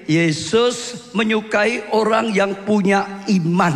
Yesus menyukai orang yang punya iman.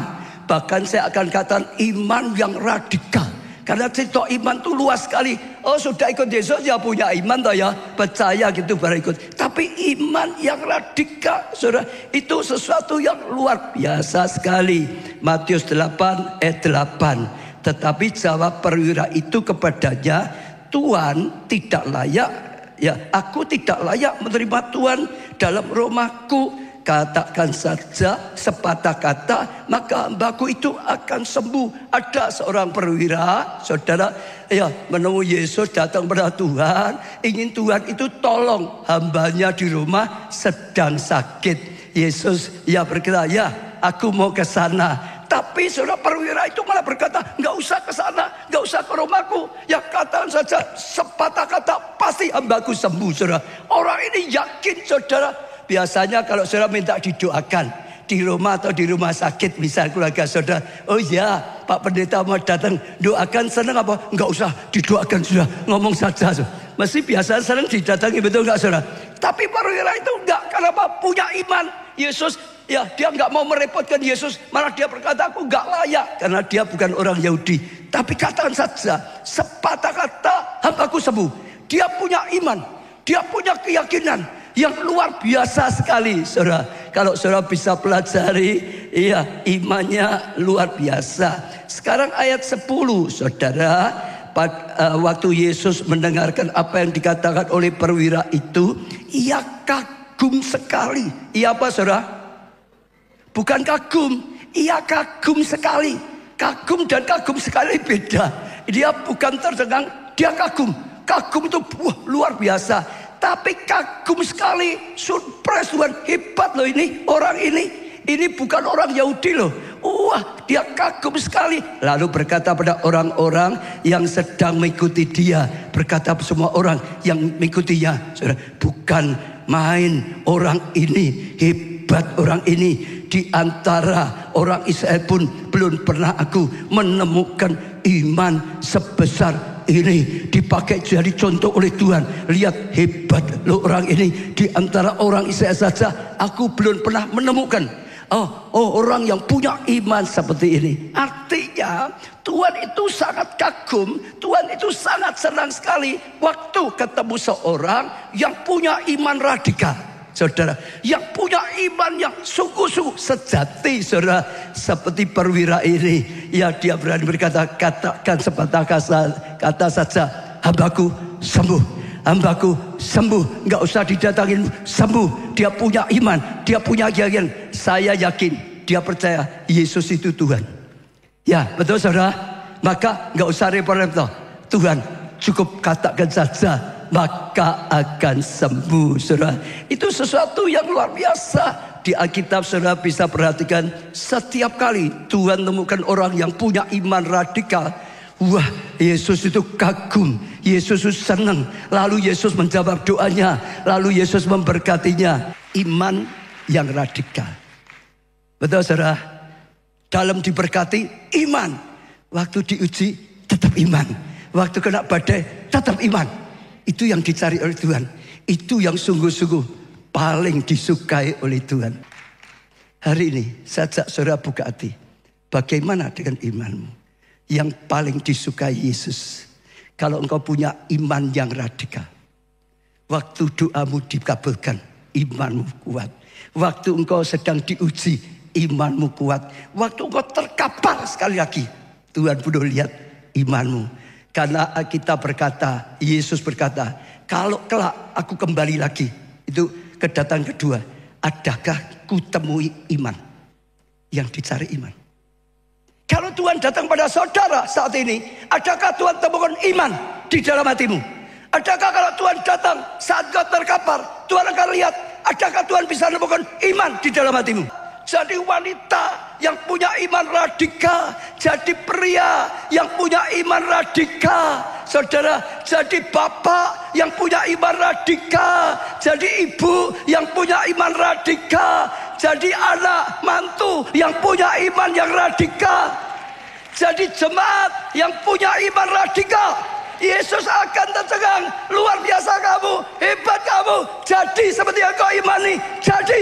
Bahkan saya akan katakan iman yang radikal. Karena cerita iman itu luas sekali. Oh, sudah ikut Yesus ya punya iman toh ya, percaya gitu baru ikut. Tapi iman yang radikal, saudara, itu sesuatu yang luar biasa sekali. Matius 8 ayat 8. Tetapi jawab perwira itu kepadanya, Tuhan tidak layak, ya aku tidak layak menerima Tuhan dalam rumahku. Katakan saja sepatah kata, maka hambaku itu akan sembuh. Ada seorang perwira, saudara, ya menemui Yesus, datang kepada Tuhan, ingin Tuhan itu tolong hambanya di rumah sedang sakit. Yesus ya berkata, ya aku mau ke sana. Tapi saudara, perwira itu malah berkata, nggak usah ke sana, nggak usah ke rumahku. Ya katakan saja sepatah kata, pasti hambaku sembuh, saudara. Orang ini yakin, saudara. Biasanya kalau saudara minta didoakan di rumah atau di rumah sakit, misal keluarga saudara, oh ya Pak Pendeta mau datang, doakan, senang apa? Nggak usah didoakan, sudah ngomong saja. Mesti biasa senang didatangi, betul nggak saudara? Tapi perwira itu enggak, karena apa? Punya iman. Yesus, ya dia nggak mau merepotkan Yesus, malah dia berkata aku nggak layak, karena dia bukan orang Yahudi. Tapi katakan saja sepatah kata, hambaku sembuh. Dia punya iman, dia punya keyakinan yang luar biasa sekali, saudara. Kalau saudara bisa pelajari, iya, imannya luar biasa. Sekarang ayat 10, saudara. Waktu Yesus mendengarkan apa yang dikatakan oleh perwira itu, ia kagum sekali. Ia apa, saudara? Bukan kagum, ia kagum sekali. Kagum dan kagum sekali beda. Dia bukan tercengang, dia kagum. Kagum itu luar biasa. Tapi kagum sekali, surprise Tuhan, hebat loh ini orang ini. Ini bukan orang Yahudi loh. Wah, dia kagum sekali. Lalu berkata pada orang-orang yang sedang mengikuti dia, berkata semua orang yang mengikutinya, saudara, bukan main orang ini, hebat orang ini. Di antara orang Israel pun belum pernah aku menemukan iman sebesar ini. Dipakai jadi contoh oleh Tuhan. Lihat hebat loh orang ini. Di antara orang Israel saja aku belum pernah menemukan orang yang punya iman seperti ini. Artinya Tuhan itu sangat kagum, Tuhan itu sangat senang sekali waktu ketemu seorang yang punya iman radikal, saudara, yang punya iman yang sungguh-sungguh sejati, saudara. Seperti perwira ini, ya dia berani berkata, katakan sepatah kata saja, hambaku sembuh, hambaku sembuh. Nggak usah didatangin, sembuh. Dia punya iman, dia punya keyakinan. Saya yakin dia percaya Yesus itu Tuhan. Ya betul, saudara. Maka nggak usah repot-repot, Tuhan cukup katakan saja, maka akan sembuh, saudara. Itu sesuatu yang luar biasa. Di Alkitab saudara bisa perhatikan, setiap kali Tuhan menemukan orang yang punya iman radikal, wah, Yesus itu kagum, Yesus itu senang. Lalu Yesus menjawab doanya, lalu Yesus memberkatinya. Iman yang radikal. Betul, saudara. Dalam diberkati, iman. Waktu diuji, tetap iman. Waktu kena badai, tetap iman. Itu yang dicari oleh Tuhan. Itu yang sungguh-sungguh paling disukai oleh Tuhan. Hari ini sajak saudara buka hati. Bagaimana dengan imanmu yang paling disukai Yesus? Kalau engkau punya iman yang radikal, waktu doamu dikabulkan, imanmu kuat. Waktu engkau sedang diuji, imanmu kuat. Waktu engkau terkapar, sekali lagi Tuhan perlu lihat imanmu. Karena kita berkata, Yesus berkata, kalau kelak aku kembali lagi, itu kedatangan kedua, adakah kutemui iman yang dicari iman? Kalau Tuhan datang pada saudara saat ini, adakah Tuhan temukan iman di dalam hatimu? Adakah kalau Tuhan datang saat kau terkapar, Tuhan akan lihat, adakah Tuhan bisa menemukan iman di dalam hatimu? Jadi wanita yang punya iman radikal, jadi pria yang punya iman radikal, saudara, jadi bapak yang punya iman radikal, jadi ibu yang punya iman radikal, jadi anak mantu yang punya iman yang radikal, jadi jemaat yang punya iman radikal. Yesus akan tercengang, luar biasa kamu, hebat kamu, jadi seperti yang kau imani, jadi